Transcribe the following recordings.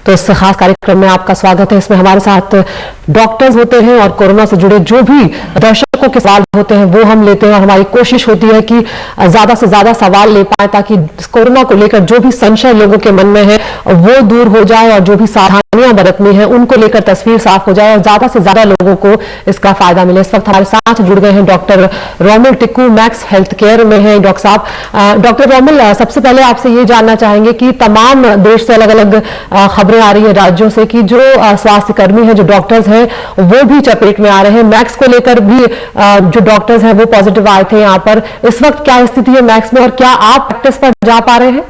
तो इस खास कार्यक्रम में आपका स्वागत है। इसमें हमारे साथ डॉक्टर्स होते हैं और कोरोना से जुड़े जो भी दर्शकों के सवाल होते हैं वो हम लेते हैं और हमारी कोशिश होती है कि ज्यादा से ज्यादा सवाल ले पाए ताकि कोरोना को लेकर जो भी संशय लोगों के मन में है वो दूर हो जाए और जो भी सावधानियां बरतनी है उनको लेकर तस्वीर साफ हो जाए और ज्यादा से ज्यादा लोगों को इसका फायदा मिले। इस वक्त हमारे साथ जुड़ गए हैं doctor Romil Tikku, max health care में है डॉक्टर साहब। डॉक्टर रोमिल, सबसे पहले आपसे ये जानना चाहेंगे कि तमाम देश से अलग अलग खबरें आ रही है राज्यों से कि जो स्वास्थ्य कर्मी है, जो डॉक्टर्स हैं वो भी चपेट में आ रहे हैं। मैक्स को लेकर भी जो डॉक्टर्स हैं वो पॉजिटिव आए थे यहाँ पर। इस वक्त क्या स्थिति है मैक्स में और क्या आप प्रैक्टिस पर जा पा रहे हैं?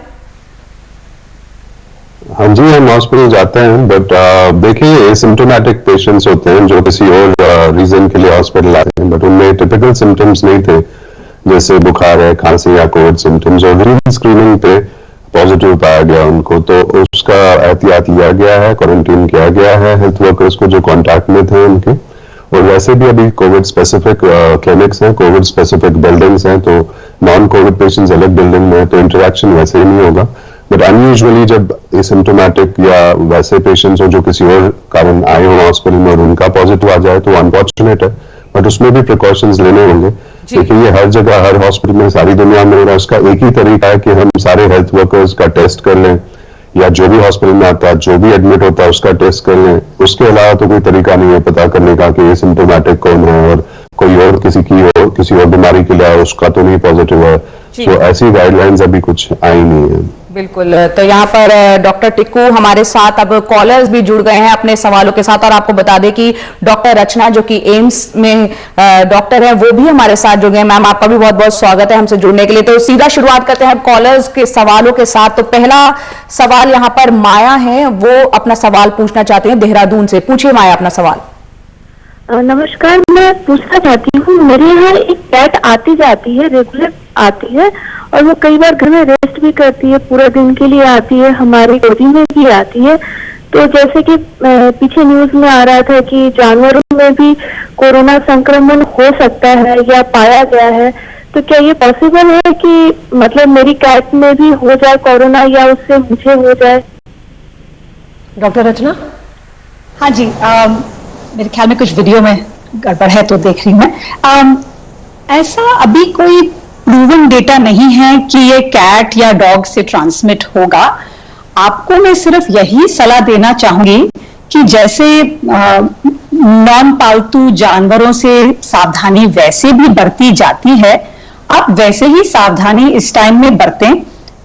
हाँ जी, हम हॉस्पिटल जाते हैं, बट देखिए सिम्टोमेटिक पेशेंट्स होते हैं जो किसी और रीजन के लिए हॉस्पिटल आते हैं, बट उनमें टिपिकल सिम्टम्स नहीं थे, जैसे बुखार है, खांसी या कोविड सिम्टम्स, और स्क्रीनिंग पे पॉजिटिव पाया गया उनको, तो उसका एहतियात लिया गया है, क्वारंटीन किया गया है हेल्थ वर्कर्स को जो कॉन्टैक्ट में थे उनके। और वैसे भी अभी कोविड स्पेसिफिक क्लिनिक्स हैं, कोविड स्पेसिफिक बिल्डिंग्स हैं, तो नॉन कोविड पेशेंट्स अलग बिल्डिंग में है, तो इंटरेक्शन वैसे ही नहीं होगा। बट अनयूजुअली जब एसिम्प्टोमेटिक या वैसे पेशेंट्स हो जो किसी और कारण आए हो हॉस्पिटल में और उनका पॉजिटिव आ जाए तो अनफॉर्चुनेट है, बट उसमें भी प्रिकॉशंस लेने होंगे। देखिए ये हर जगह, हर हॉस्पिटल में, सारी दुनिया में हो रहा है। उसका एक ही तरीका है कि हम सारे हेल्थ वर्कर्स का टेस्ट कर लें, या जो भी हॉस्पिटल में आता है, जो भी एडमिट होता है उसका टेस्ट कर लें। उसके अलावा तो कोई तरीका नहीं है पता करने का कि एसिम्प्टोमेटिक कौन है और कोई और किसी और बीमारी के लिए आया उसका तो नहीं पॉजिटिव है। तो ऐसी गाइडलाइंस अभी कुछ आई नहीं है। बिल्कुल, तो यहाँ पर डॉक्टर टिक्कू हमारे साथ, अब कॉलर्स भी जुड़ गए हैं अपने सवालों के साथ। और आपको बता दें कि डॉक्टर रचना जो कि एम्स में डॉक्टर है वो भी हमारे साथ जुड़ गए। मैम, आपका भी बहुत बहुत स्वागत है हमसे जुड़ने के लिए। तो सीधा शुरुआत करते हैं कॉलर्स के सवालों के साथ। तो पहला सवाल यहाँ पर माया है, वो अपना सवाल पूछना चाहते हैं देहरादून से। पूछिए माया अपना सवाल। नमस्कार, मैं पूछना चाहती हूँ, मेरे यहाँ एक कैट आती जाती है, रेगुलर आती है, और वो कई बार घर में रेस्ट भी करती है, पूरा दिन के लिए आती है, हमारी गोदी में भी आती है। तो जैसे कि पीछे न्यूज में आ रहा था कि जानवरों में भी कोरोना संक्रमण हो सकता है या पाया गया है, तो क्या ये पॉसिबल है कि मतलब मेरी कैट में भी हो जाए कोरोना या उससे मुझे हो जाए? डॉक्टर रचना। हाँ जी, मेरे ख्याल में कुछ वीडियो में गड़बड़ है तो देख रही हूँ मैं। ऐसा अभी कोई प्रूवन डेटा नहीं है कि ये कैट या डॉग से ट्रांसमिट होगा। आपको मैं सिर्फ यही सलाह देना चाहूंगी कि जैसे नॉन पालतू जानवरों से सावधानी वैसे भी बरती जाती है, आप वैसे ही सावधानी इस टाइम में बरतें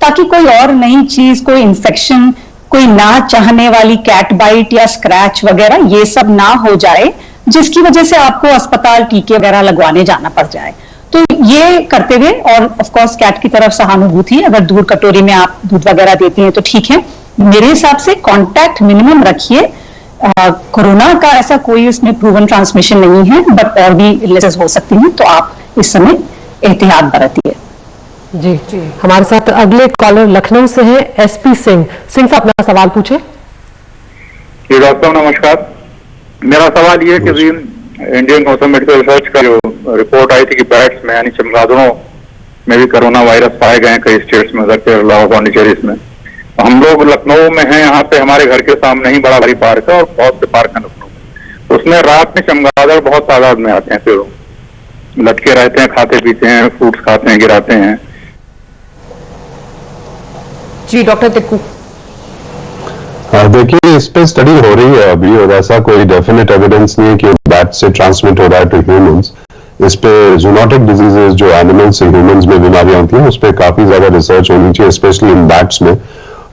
ताकि कोई और नई चीज, कोई इन्फेक्शन, कोई ना चाहने वाली कैट बाइट या स्क्रैच वगैरह ये सब ना हो जाए, जिसकी वजह से आपको अस्पताल टीके वगैरह लगवाने जाना पड़ जाए। तो ये करते हुए, और ऑफ कोर्स कैट की तरफ सहानुभूति, अगर दूध कटोरी में आप दूध वगैरह देती हैं तो ठीक है। मेरे हिसाब से कांटेक्ट मिनिमम रखिए। कोरोना का ऐसा कोई उसमें प्रूवन ट्रांसमिशन नहीं है, बट और भी इलनेसेस हो सकती हैं, तो आप इस समय एहतियात बरतिए। जी जी, हमारे साथ अगले कॉलर लखनऊ से हैं एसपी सिंह। सिंह साहब अपना सवाल पूछे। जी डॉक्टर नमस्कार, मेरा सवाल ये है कि इंडियन काउंसिल मेडिकल रिसर्च का जो रिपोर्ट आई थी कि बैट्स में यानी चमगादड़ों में भी कोरोना वायरस पाए गए हैं कई स्टेट्स में, केरला और पौंडीचेरी में। हम लोग लखनऊ में हैं, यहाँ पे हमारे घर के सामने ही बड़ा भारी पार्क है और बहुत से पार्क हैं लखनऊ में। उसमें रात में चमगादड़ बहुत तादाद में आते हैं, पेड़ों लटके रहते हैं, खाते पीते हैं, फ्रूट्स खाते हैं, गिराते हैं। जी डॉक्टर टिक्कू। हाँ देखिए, इस पे स्टडी हो रही है अभी, और ऐसा कोई डेफिनेट एविडेंस नहीं है कि बैट से ट्रांसमिट हो रहा है टू ह्यूमंस। इस पे जूनोटिक डिजीजेस जो एनिमल्स से ह्यूमंस में बीमारियां होती हैं उस पे काफी ज्यादा रिसर्च होनी चाहिए, स्पेशली इन बैट्स में,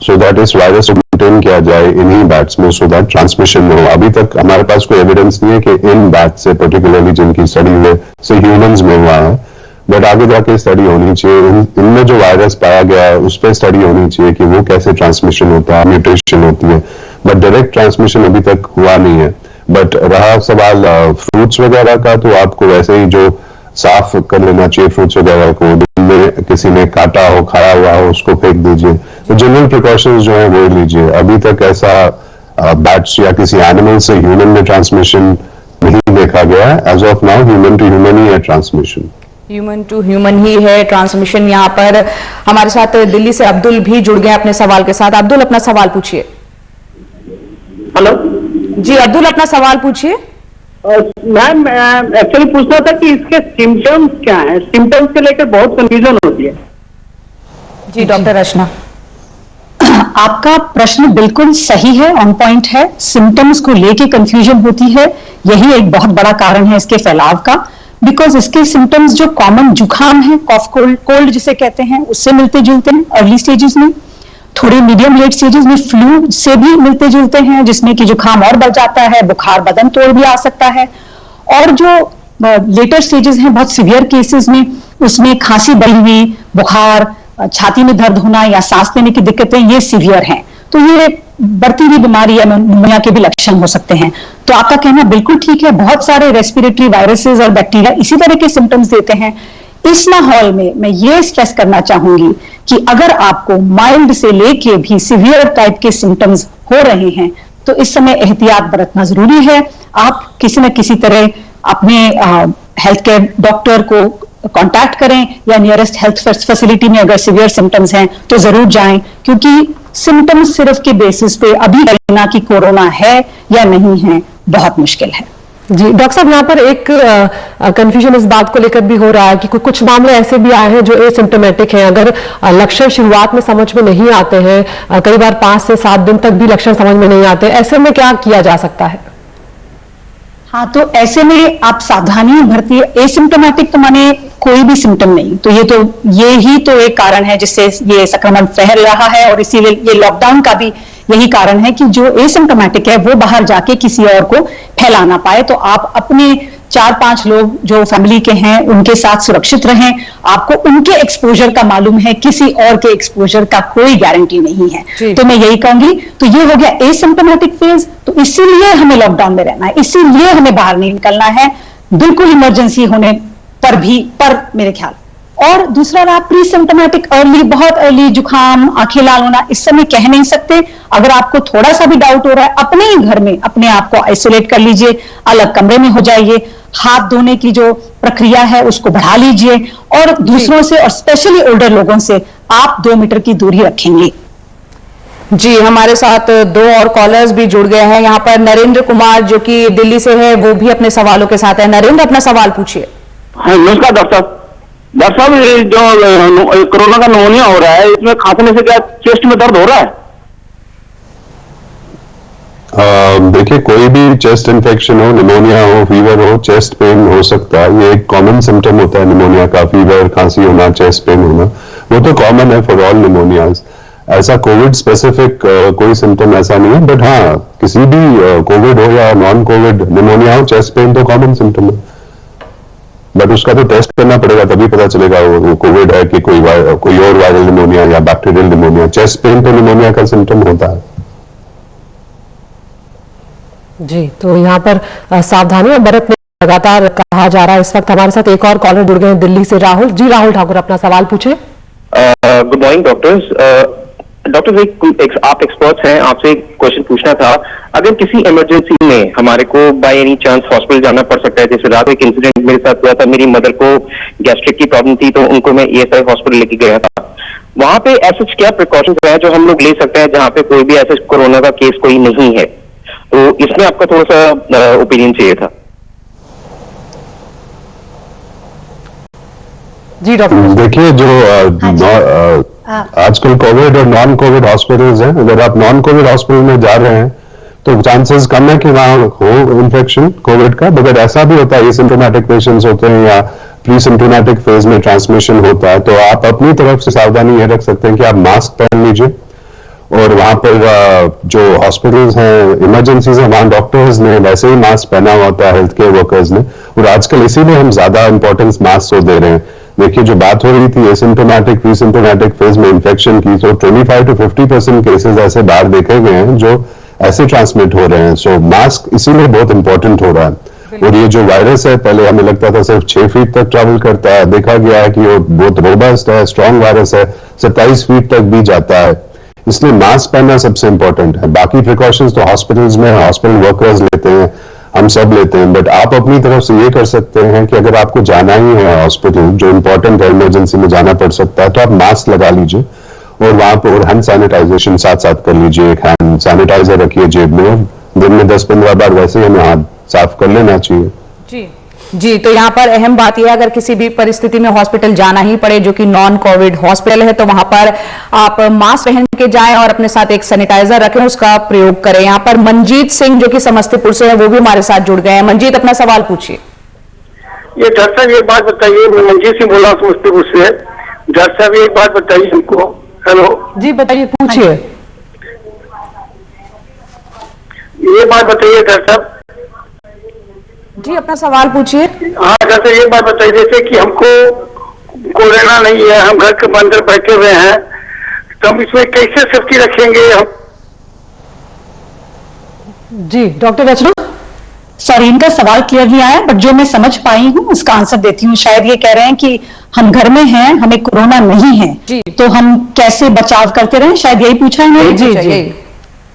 सो दैट इस वायरस को कंटेन किया जाए इन्हीं बैट्स में, सो दैट ट्रांसमिशन न हो। अभी तक हमारे पास कोई एविडेंस नहीं है कि इन बैट से पर्टिकुलरली जिनकी स्टडी हुई से ह्यूमंस में हुआ है, बट आगे जाके स्टडी होनी चाहिए। इनमें जो वायरस पाया गया है उस पर स्टडी होनी चाहिए कि वो कैसे ट्रांसमिशन होता है, म्यूटेशन होती है, बट डायरेक्ट ट्रांसमिशन अभी तक हुआ नहीं है। बट रहा सवाल फ्रूट्स वगैरह का, तो आपको वैसे ही जो साफ कर लेना चाहिए फ्रूट्स वगैरह को, जिनमें किसी ने काटा हो, खाया हुआ हो, उसको फेंक दीजिए। तो जनरल प्रिकॉशंस जो है वो लीजिए। अभी तक ऐसा बैट्स या किसी एनिमल से ह्यूमन में ट्रांसमिशन नहीं देखा गया है। As of now human to human ही है ट्रांसमिशन। ह्यूमन टू ह्यूमन ही है ट्रांसमिशन। यहाँ पर हमारे साथ दिल्ली से अब्दुल भी जुड़ गए अपने सवाल के साथ। अब्दुल अपना सवाल पूछिए। हेलो जी अब्दुल, अपना सवाल पूछिए। मैम, एक्चुअली पूछना था कि इसके सिम्टम्स क्या हैं? सिम्टम्स के लेकर बहुत कंफ्यूजन होती है। जी डॉक्टर रचना। आपका प्रश्न बिल्कुल सही है, ऑन पॉइंट है। सिम्टम्स को लेके कंफ्यूजन होती है, यही एक बहुत बड़ा कारण है इसके फैलाव का। बिकॉज इसके सिम्टम्स जो कॉमन जुकाम है, कॉफ कोल्ड जिसे कहते हैं, उससे मिलते जुलते हैं अर्ली स्टेजेस में। थोड़े मीडियम लेट स्टेजेस में फ्लू से भी मिलते जुलते हैं, जिसमें कि जुकाम और बढ़ जाता है, बुखार बदन तोड़ भी आ सकता है। और जो लेटर स्टेजेस हैं, बहुत सीवियर केसेस में, उसमें खांसी बढ़ी हुई, बुखार, छाती में दर्द होना या सांस लेने की दिक्कतें, ये सीवियर हैं। तो ये बढ़ती हुई बीमारी या निमोनिया के भी लक्षण हो सकते हैं। तो आपका कहना बिल्कुल ठीक है, बहुत सारे रेस्पिरेटरी वायरसेस और बैक्टीरिया इसी तरह के सिम्टम्स देते हैं। इस माहौल में मैं ये स्ट्रेस करना चाहूंगी कि अगर आपको माइल्ड से लेके भी सीवियर टाइप के सिम्टम्स हो रहे हैं तो इस समय एहतियात बरतना जरूरी है। आप किसी न किसी तरह अपने हेल्थ केयर डॉक्टर को कांटेक्ट करें या नियरेस्ट हेल्थ फैसिलिटी में अगर सीवियर सिम्टम्स हैं तो जरूर जाएं, क्योंकि सिम्टम्स सिर्फ के बेसिस पे अभी कहना कि कोरोना है या नहीं है बहुत मुश्किल है। जी डॉक्टर साहब, यहाँ पर एक कंफ्यूजन इस बात को लेकर भी हो रहा है कि कुछ मामले ऐसे भी आए हैं जो एसिम्टोमेटिक हैं। अगर लक्षण शुरुआत में समझ में नहीं आते हैं, कई बार 5 से 7 दिन तक भी लक्षण समझ में नहीं आते, ऐसे में क्या किया जा सकता है? हाँ, तो ऐसे में आप सावधानी बरतिए। एसिम्टोमेटिक तो माने कोई भी सिम्टम नहीं, तो ये ही तो एक कारण है जिससे ये संक्रमण फैल रहा है। और इसीलिए ये लॉकडाउन का भी यही कारण है कि जो एसिम्टोमेटिक है वो बाहर जाके किसी और को फैला ना पाए। तो आप अपने 4-5 लोग जो फैमिली के हैं उनके साथ सुरक्षित रहें। आपको उनके एक्सपोजर का मालूम है, किसी और के एक्सपोजर का कोई गारंटी नहीं है। तो मैं यही कहूंगी, तो ये हो गया एसिम्टोमेटिक फेज। तो इसीलिए हमें लॉकडाउन में रहना है, इसीलिए हमें बाहर नहीं निकलना है, बिल्कुल इमरजेंसी होने पर मेरे ख्याल। और दूसरा रहा प्री सिम्टोमेटिक, अर्ली, बहुत अर्ली जुकाम, आंखें लाल होना, इस समय कह नहीं सकते। अगर आपको थोड़ा सा भी डाउट हो रहा है, अपने ही घर में अपने आप को आइसोलेट कर लीजिए, अलग कमरे में हो जाइए, हाथ धोने की जो प्रक्रिया है उसको बढ़ा लीजिए, और दूसरों से और स्पेशली ओल्डर लोगों से आप 2 मीटर की दूरी रखेंगे। जी हमारे साथ 2 और कॉलर्स भी जुड़ गए हैं। यहाँ पर नरेंद्र कुमार जो कि दिल्ली से है, वो भी अपने सवालों के साथ है। नरेंद्र, अपना सवाल पूछिए। हाँ, नमस्कार डॉक्टर साहब। डॉक्टर साहब, ये जो कोरोना का निमोनिया हो रहा है, इसमें खांसने से क्या चेस्ट में दर्द हो रहा है? देखिए, कोई भी चेस्ट इन्फेक्शन हो, निमोनिया हो, फीवर हो, चेस्ट पेन हो सकता है। ये एक कॉमन सिम्टम होता है निमोनिया का, फीवर, खांसी होना, चेस्ट पेन होना, वो तो कॉमन है फॉर ऑल निमोनियाज। ऐसा कोविड स्पेसिफिक कोई सिम्टम ऐसा नहीं है, बट हाँ, किसी भी कोविड हो या नॉन कोविड निमोनिया हो, चेस्ट पेन तो कॉमन सिम्टम है। बट उसका तो टेस्ट करना पड़ेगा, तभी पता चलेगा वो कोविड है कि कोई और वायरल निमोनिया या बैक्टीरियल निमोनिया। चेस्ट पेन तो निमोनिया का सिम्टम होता है। जी, तो यहाँ पर सावधानी बरतने लगातार कहा जा रहा है। इस वक्त हमारे साथ एक और कॉलर जुड़ गए हैं दिल्ली से, राहुल जी। राहुल ठाकुर, अपना सवाल पूछे। Good morning doctors. डॉक्टर, आप एक्सपर्ट्स हैं, आपसे एक क्वेश्चन पूछना था। अगर किसी इमरजेंसी में हमारे को बाय एनी चांस हॉस्पिटल जाना पड़ सकता है, जैसे रात एक इंसिडेंट मेरे साथ हुआ था, मेरी मदर को गैस्ट्रिक की प्रॉब्लम थी तो उनको मैं ESI हॉस्पिटल लेके गया था। वहां पे ऐसे क्या प्रिकॉशंस हैं जो हम लोग ले सकते हैं जहां पे कोई भी ऐसे कोरोना का केस कोई नहीं है? तो इसमें आपका थोड़ा सा ओपिनियन चाहिए था। जी डॉक्टर। देखिए, जो आजकल कोविड और नॉन कोविड हॉस्पिटल्स हैं, अगर आप नॉन कोविड हॉस्पिटल में जा रहे हैं तो चांसेस कम है कि वहां हो इन्फेक्शन कोविड का। बट ऐसा भी होता है, एसिम्प्टोमेटिक पेशेंट्स होते हैं या प्री सिम्प्टोमेटिक फेज में ट्रांसमिशन होता है, तो आप अपनी तरफ से सावधानी ये रख सकते हैं कि आप मास्क पहन लीजिए। और वहां पर जो हॉस्पिटल्स हैं, इमरजेंसीज हैं, वहां डॉक्टर्स ने वैसे ही मास्क पहना हुआ होता है, हेल्थ केयर वर्कर्स ने। और आजकल इसीलिए हम ज्यादा इंपॉर्टेंस मास्क को दे रहे हैं। देखिए, जो बात हो रही थी एसिम्प्टोमेटिक प्री सिम्प्टोमेटिक फेज में इन्फेक्शन की, तो 25 to 50% केसेस ऐसे बाहर देखे गए हैं जो ऐसे ट्रांसमिट हो रहे हैं। सो मास्क इसीलिए बहुत इंपॉर्टेंट हो रहा है। और ये जो वायरस है, पहले हमें लगता था सिर्फ 6 फीट तक ट्रैवल करता है, देखा गया है कि वो बहुत रोबस्ट है, स्ट्रॉन्ग वायरस है, 27 फीट तक भी जाता है। इसलिए मास्क पहनना सबसे इंपॉर्टेंट है। बाकी प्रिकॉशंस तो हॉस्पिटल्स में हॉस्पिटल वर्कर्स लेते हैं, हम सब लेते हैं। बट आप अपनी तरफ से ये कर सकते हैं कि अगर आपको जाना ही है हॉस्पिटल, जो इंपॉर्टेंट है, इमरजेंसी में जाना पड़ सकता है, तो आप मास्क लगा लीजिए और वहां पर हैंड सैनिटाइजेशन साथ साथ कर लीजिए। एक हैंड सैनिटाइजर रखिए जेब में, दिन में 10-15 बार वैसे ही हमें हाथ साफ कर लेना चाहिए। जी जी, तो यहाँ पर अहम बात यह है, अगर किसी भी परिस्थिति में हॉस्पिटल जाना ही पड़े, जो कि नॉन कोविड हॉस्पिटल है, तो वहां पर आप मास्क पहन के जाएं और अपने साथ एक सैनिटाइजर रखें, उसका प्रयोग करें। यहाँ पर मनजीत सिंह जो कि समस्तीपुर से है, वो भी हमारे साथ जुड़ गए हैं। मनजीत, अपना सवाल पूछिए। ये डॉक्टर साहब एक बात बताइए, मैं मंजीत सिंह बोल रहा हूँ समस्तीपुर से। डॉक्टर साहब एक बात बताइए हमको। हेलो जी बताइए, पूछिए। ये बात बताइए डॉक्टर साहब। जी, अपना सवाल पूछिए। हाँ डॉक्टर, ये बात बताइए, जैसे कि हमको कोरोना नहीं है, हम घर के अंदर बैठे हुए हैं, तो हम इसमें कैसे सेफ्टी रखेंगे हम? जी डॉक्टर रचना। सॉरी, इनका सवाल क्लियर नहीं आया, बट जो मैं समझ पाई हूँ उसका आंसर देती हूँ। शायद ये कह रहे हैं कि हम घर में हैं, हमें कोरोना नहीं है, तो हम कैसे बचाव करते रहें, शायद यही पूछा है। जी,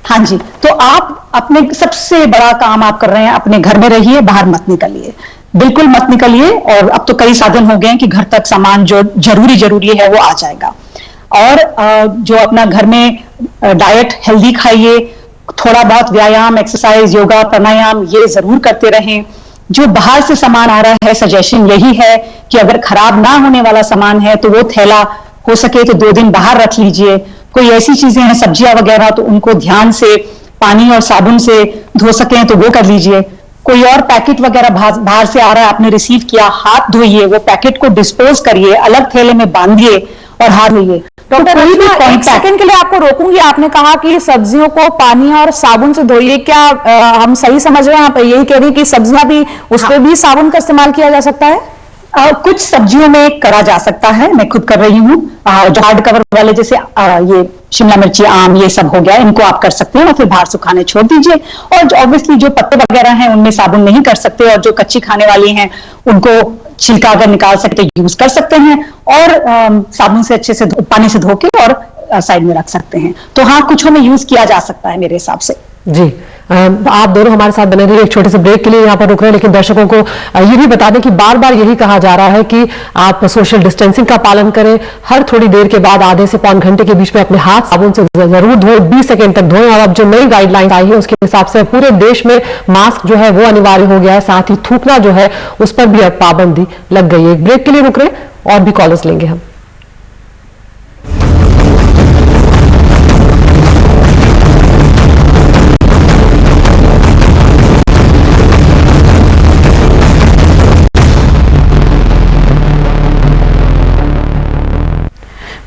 हाँ जी, तो आप अपने सबसे बड़ा काम आप कर रहे हैं, अपने घर में रहिए, बाहर मत निकलिए, बिल्कुल मत निकलिए। और अब तो कई साधन हो गए हैं कि घर तक सामान जो जरूरी है वो आ जाएगा। और जो अपना घर में डाइट हेल्दी खाइए, थोड़ा बहुत व्यायाम, एक्सरसाइज, योगा, प्राणायाम ये जरूर करते रहें। जो बाहर से सामान आ रहा है, सजेशन यही है कि अगर खराब ना होने वाला सामान है तो वो थैला हो सके तो 2 दिन बाहर रख लीजिए। कोई ऐसी चीजें हैं, सब्जियां वगैरह, तो उनको ध्यान से पानी और साबुन से धो सकें तो वो कर लीजिए। कोई और पैकेट वगैरह बाहर से आ रहा है, आपने रिसीव किया, हाथ धोइए, वो पैकेट को डिस्पोज करिए, अलग थैले में बांधिए और हाथ धोइए। डॉक्टर रचना, एक सेकंड के लिए आपको रोकूंगी। आपने कहा कि सब्जियों को पानी और साबुन से धोइए, क्या हम सही समझ रहे हैं? आप यही कह रही हैं कि सब्जियां भी, उस पर भी साबुन का इस्तेमाल किया जा सकता है? कुछ सब्जियों में करा जा सकता है, मैं खुद कर रही हूँ। जो हार्ड कवर वाले जैसे ये शिमला मिर्ची, आम, ये सब हो गया, इनको आप कर सकते हैं और फिर बाहर सुखाने छोड़ दीजिए। और ऑब्वियसली जो पत्ते वगैरह हैं उनमें साबुन नहीं कर सकते, और जो कच्ची खाने वाली हैं उनको छिलका अगर निकाल सकते यूज कर सकते हैं, और साबुन से अच्छे से पानी से धो के और साइड में रख सकते हैं। तो हाँ, कुछ में यूज किया जा सकता है मेरे हिसाब से। जी, आप दोनों हमारे साथ बने रहिए। एक छोटे से ब्रेक के लिए यहाँ पर रुक रहे हैं, लेकिन दर्शकों को ये भी बता दें कि बार बार यही कहा जा रहा है कि आप सोशल डिस्टेंसिंग का पालन करें। हर थोड़ी देर के बाद, आधे से पौन घंटे के बीच में अपने हाथ साबुन से जरूर धोएं, 20 सेकेंड तक धोएं। और अब जो नई गाइडलाइंस आई है उसके हिसाब से पूरे देश में मास्क जो है वो अनिवार्य हो गया है। साथ ही थूकना जो है उस पर भी अब पाबंदी लग गई है। एक ब्रेक के लिए रुक रहे हैं और भी कॉलर्स लेंगे हम।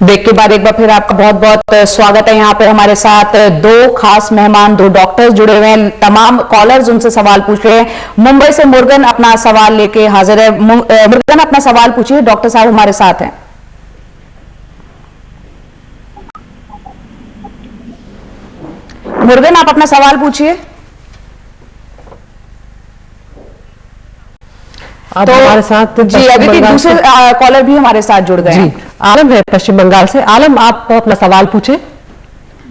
ब्रेक के बाद एक बार फिर आपका बहुत बहुत स्वागत है। यहाँ पे हमारे साथ 2 खास मेहमान, 2 डॉक्टर्स जुड़े हुए हैं। तमाम कॉलर्स उनसे सवाल पूछ रहे हैं। मुंबई से मुर्गन अपना सवाल लेके हाजिर है। मुर्गन, अपना सवाल पूछिए, डॉक्टर साहब हमारे साथ हैं। मुर्गन, आप अपना सवाल पूछिए। तो हमारे साथ जी, अभी तक दूसरे कॉलर भी हमारे साथ जुड़ गए हैं। आलम है पश्चिम बंगाल से। आलम, आप अपना सवाल पूछे।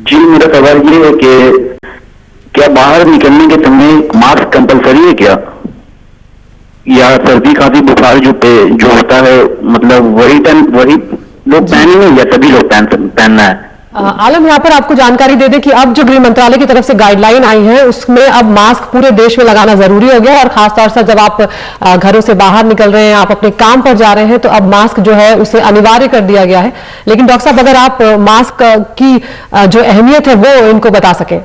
जी, मेरा सवाल ये है कि क्या बाहर निकलने के समय मास्क कंपलसरी है क्या, या सर्दी खांसी बुखार जो होता है, मतलब वही लोग पहनेंगे या सभी लोग पहनना है? आलम, यहाँ पर आपको जानकारी दे दें कि अब जो गृह मंत्रालय की तरफ से गाइडलाइन आई है उसमें अब मास्क पूरे देश में लगाना जरूरी हो गया। और खासतौर से जब आप घरों से बाहर निकल रहे हैं, आप अपने काम पर जा रहे हैं, तो अब मास्क जो है उसे अनिवार्य कर दिया गया है। लेकिन डॉक्टर साहब, अगर आप मास्क की जो अहमियत है वो इनको बता सके।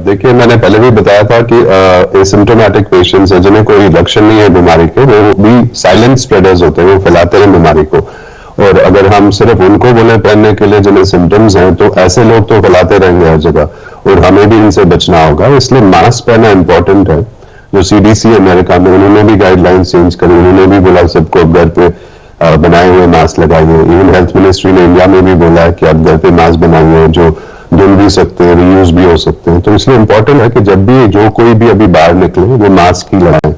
देखिए, मैंने पहले भी बताया था कि एसिम्प्टोमेटिक पेशेंट्स हैं, जिन्हें कोई लक्षण नहीं है बीमारी के, वो भी साइलेंट स्प्रेडर्स होते हैं, वो फैलाते हैं बीमारी को। और अगर हम सिर्फ उनको बोले पहनने के लिए जिन्हें सिम्टम्स हैं, तो ऐसे लोग तो फैलाते रहेंगे हर जगह, और हमें भी इनसे बचना होगा। इसलिए मास्क पहनना इंपॉर्टेंट है। जो CDC अमेरिका में, उन्होंने भी गाइडलाइंस चेंज करी, उन्होंने भी बोला सबको अब घर पे बनाए हुए मास्क लगाइए। इवन हेल्थ मिनिस्ट्री ने इंडिया में भी बोला है कि आप घर पे मास्क बनाइए जो धुल भी सकते हैं, रीयूज भी हो सकते हैं। तो इसलिए इंपॉर्टेंट है कि जब भी जो कोई भी अभी बाहर निकले वो मास्क ही लगाए,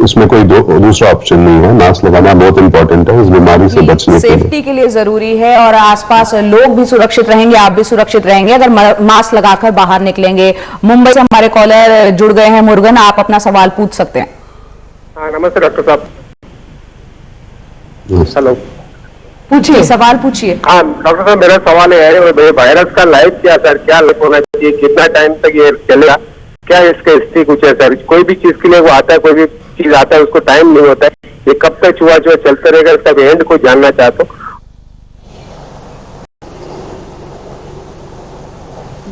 उसमें कोई दूसरा ऑप्शन नहीं है। मास्क लगाना बहुत इंपॉर्टेंट है इस बीमारी से बचने के लिए, सेफ्टी के लिए जरूरी है। और आसपास लोग भी सुरक्षित रहेंगे, आप भी सुरक्षित रहेंगे अगर मास्क लगाकर बाहर निकलेंगे। मुंबई से हमारे कॉलर जुड़ गए हैं। मुर्गन, आप अपना सवाल पूछ सकते हैं। हाँ, नमस्ते डॉक्टर साहब। हेलो। पूछिए, सवाल पूछिए। हाँ डॉक्टर साहब, मेरा सवाल है वायरस का लाइफ क्या सर, क्या होना चाहिए, कितना टाइम तक ये चलेगा, क्या इसका स्थिति कुछ है सर? कोई भी चीज के लिए वो आता है, कोई भी चीज आता है उसको टाइम नहीं होता है, ये कब तक चुआ चलता रहेगा, इसका एंड को जानना चाहता हूँ।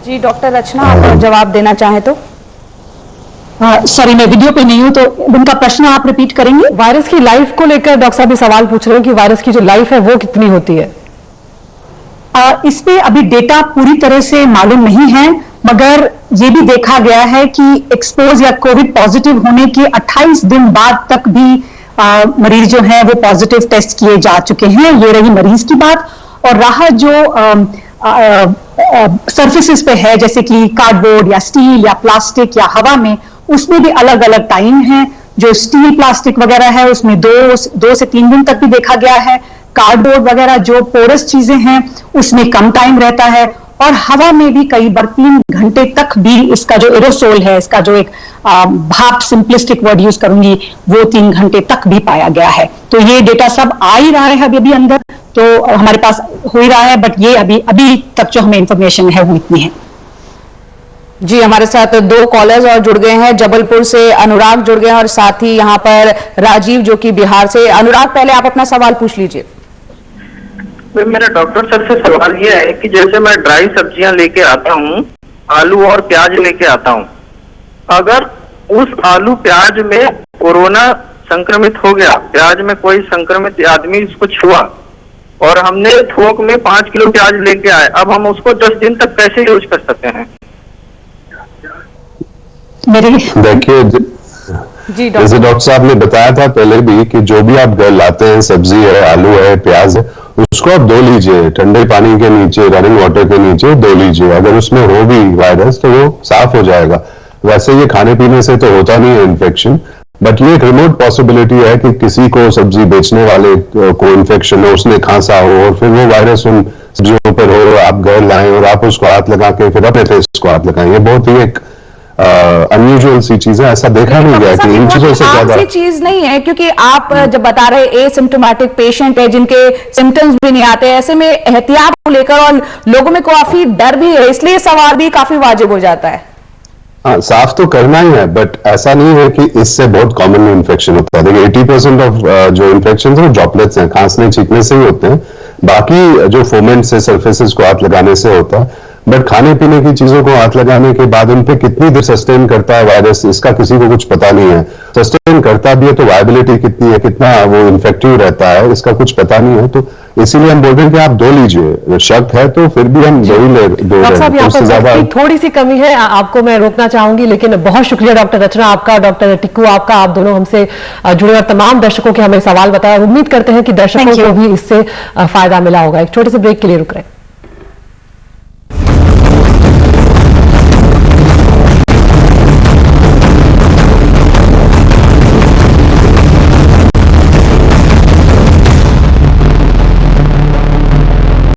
जी डॉक्टर रचना, आप जवाब देना चाहें तो। सॉरी, मैं वीडियो पे नहीं हूं, तो उनका प्रश्न आप रिपीट करेंगे। वायरस की लाइफ को लेकर डॉक्टर साहब भी सवाल पूछ रहे हैं कि वायरस की जो लाइफ है वो कितनी होती है। इस पे अभी डेटा पूरी तरह से मालूम नहीं है, मगर ये भी देखा गया है कि एक्सपोज या कोविड पॉजिटिव होने के 28 दिन बाद तक भी मरीज जो है वो पॉजिटिव टेस्ट किए जा चुके हैं। ये रही मरीज की बात। और रहा जो सरफेसेस पे है, जैसे कि कार्डबोर्ड या स्टील या प्लास्टिक या हवा में, उसमें भी अलग अलग टाइम है। जो स्टील प्लास्टिक वगैरह है उसमें 2 से 3 दिन तक भी देखा गया है। कार्डबोर्ड वगैरह जो पोरस चीजें हैं उसमें कम टाइम रहता है। और हवा में भी कई बार 3 घंटे तक भी इसका जो एरोसोल है, इसका जो एक भाप, सिंपलिस्टिक वर्ड यूज करूंगी, वो 3 घंटे तक भी पाया गया है। तो ये डेटा सब आ ही रहा है अभी अंदर, तो हमारे पास हो ही रहा है, बट ये अभी तक जो हमें इंफॉर्मेशन है वो इतनी है। जी, हमारे साथ 2 कॉलर्स और जुड़ गए हैं। जबलपुर से अनुराग जुड़ गए हैं और साथ ही यहाँ पर राजीव जो कि बिहार से। अनुराग, पहले आप अपना सवाल पूछ लीजिए। मेरा डॉक्टर सर से सवाल ये है कि जैसे मैं ड्राई सब्जियां लेके आता हूँ, आलू और प्याज लेके आता हूँ, अगर उस आलू प्याज में कोरोना संक्रमित हो गया, प्याज में कोई संक्रमित आदमी इसको छुआ और हमने थोक में 5 किलो प्याज लेके आए, अब हम उसको 10 दिन तक कैसे यूज कर सकते हैं? देखिए, जैसे डॉक्टर साहब ने बताया था पहले भी कि जो भी आप घर लाते हैं, सब्जी है, आलू है, प्याज है, उसको आप धो लीजिए, ठंडे पानी के नीचे, रनिंग वाटर के नीचे धो लीजिए। अगर उसमें हो भी वायरस तो वो साफ हो जाएगा। वैसे ये खाने पीने से तो होता नहीं है इन्फेक्शन, बट ये एक रिमोट पॉसिबिलिटी है कि किसी को, सब्जी बेचने वाले को इन्फेक्शन हो, उसने खांसा हो और फिर वो वायरस उन सब्जियों पर हो, आप घर लाएं और आप उसको हाथ लगा के फिर अपने फेस को हाथ लगाएं। ये बहुत ही एक अनयूजुअल सी चीज है, ऐसा देखा नहीं गया कि इन चीजों से ज्यादा चीज नहीं है, क्योंकि आप जब बता रहे एसिम्प्टोमेटिक पेशेंट है जिनके सिम्टम्स भी नहीं आते, ऐसे में एहतियात को लेकर और लोगों में काफी डर भी है, इसलिए सवाल भी काफी वाजिब हो जाता है। हाँ, साफ तो करना ही है, बट ऐसा नहीं है कि इससे बहुत कॉमन इन्फेक्शन होता है। देखिए 80% ऑफ जो इन्फेक्शन है वो ड्रॉपलेट्स हैं, खांसने छींकने से ही होते हैं। बाकी जो फोमेंट से, सरफेसेस को हाथ लगाने से होता है। बट खाने पीने की चीजों को हाथ लगाने के बाद उन पे कितनी देर सस्टेन करता है वायरस, इसका किसी को कुछ पता नहीं है। सस्टेन करता भी है तो वायबिलिटी कितनी है, कितना वो इन्फेक्टिव रहता है, इसका कुछ पता नहीं है। तो इसीलिए हम बोल रहे हैं कि आप धो लीजिए, शक है तो फिर भी हम धो ही ले। डॉक्टर साहब, यहाँ पर थोड़ी सी कमी है, आपको मैं रोकना चाहूंगी, लेकिन बहुत शुक्रिया डॉक्टर रचना आपका, डॉक्टर टिक्कू आपका, आप दोनों हमसे जुड़े और तमाम दर्शकों के हमें सवाल बताया। उम्मीद करते हैं कि दर्शकों को भी इससे फायदा मिला होगा। एक छोटे से ब्रेक के लिए रुक रहे हैं।